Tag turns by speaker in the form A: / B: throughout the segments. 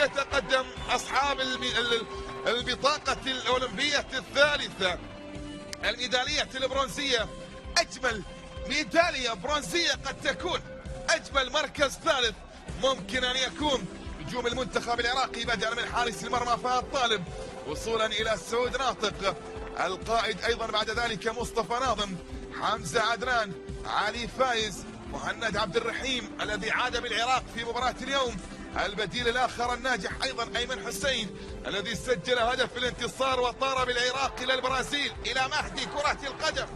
A: يتقدم أصحاب البطاقة الأولمبية الثالثة، الميدالية البرونزية. أجمل ميدالية برونزية قد تكون، أجمل مركز ثالث ممكن أن يكون. نجوم المنتخب العراقي بدءا من حارس المرمى فهد طالب وصولا إلى سعود ناطق، القائد أيضا بعد ذلك مصطفى ناظم، حمزة عدنان، علي فايز، مهند عبد الرحيم الذي عاد بالعراق في مباراة اليوم، البديل الآخر الناجح أيضا أيمن حسين الذي سجل هدف الانتصار وطار بالعراق إلى البرازيل، إلى مهدي كرة القدم،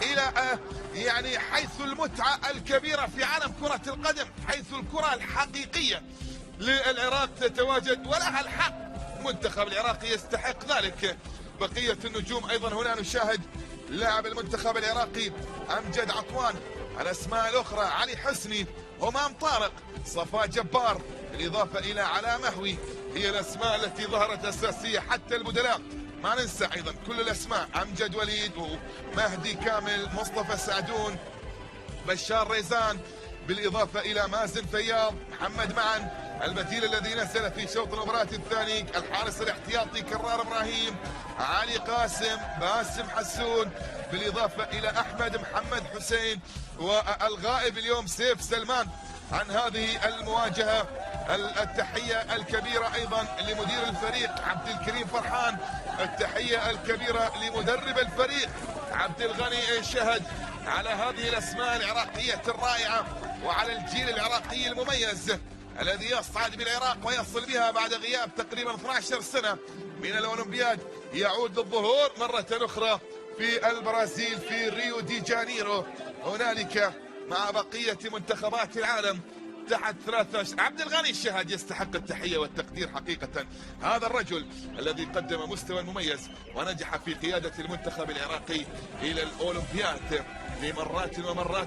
A: إلى يعني حيث المتعة الكبيرة في عالم كرة القدم، حيث الكرة الحقيقية للعراق تتواجد ولها الحق. المنتخب العراقي يستحق ذلك. بقية النجوم أيضا هنا نشاهد لاعب المنتخب العراقي أمجد عطوان، الأسماء الأخرى علي حسني، همام طارق، صفاء جبار، بالإضافة إلى علاء مهوي، هي الأسماء التي ظهرت أساسية. حتى البدلاء ما ننسى أيضا كل الأسماء، أمجد وليد ومهدي كامل، مصطفى سعدون، بشار ريزان، بالإضافة إلى مازن فياض، محمد معن، البديل الذي نزل في شوط المباراة الثاني، الحارس الاحتياطي كرار إبراهيم، علي قاسم، باسم حسون، بالإضافة إلى أحمد محمد حسين، والغائب اليوم سيف سلمان عن هذه المواجهة. التحية الكبيرة أيضا لمدير الفريق عبد الكريم فرحان، التحية الكبيرة لمدرب الفريق عبد الغني شهد على هذه الأسماء العراقية الرائعة وعلى الجيل العراقي المميز الذي يصعد بالعراق ويصل بها بعد غياب تقريبا 12 سنة من الأولمبياد، يعود للظهور مرة أخرى في البرازيل في ريو دي جانيرو هنالك مع بقية منتخبات العالم تحت 13. عبد الغني الشهد يستحق التحية والتقدير حقيقة، هذا الرجل الذي قدم مستوى مميز ونجح في قيادة المنتخب العراقي إلى الأولمبياد لمرات ومرات.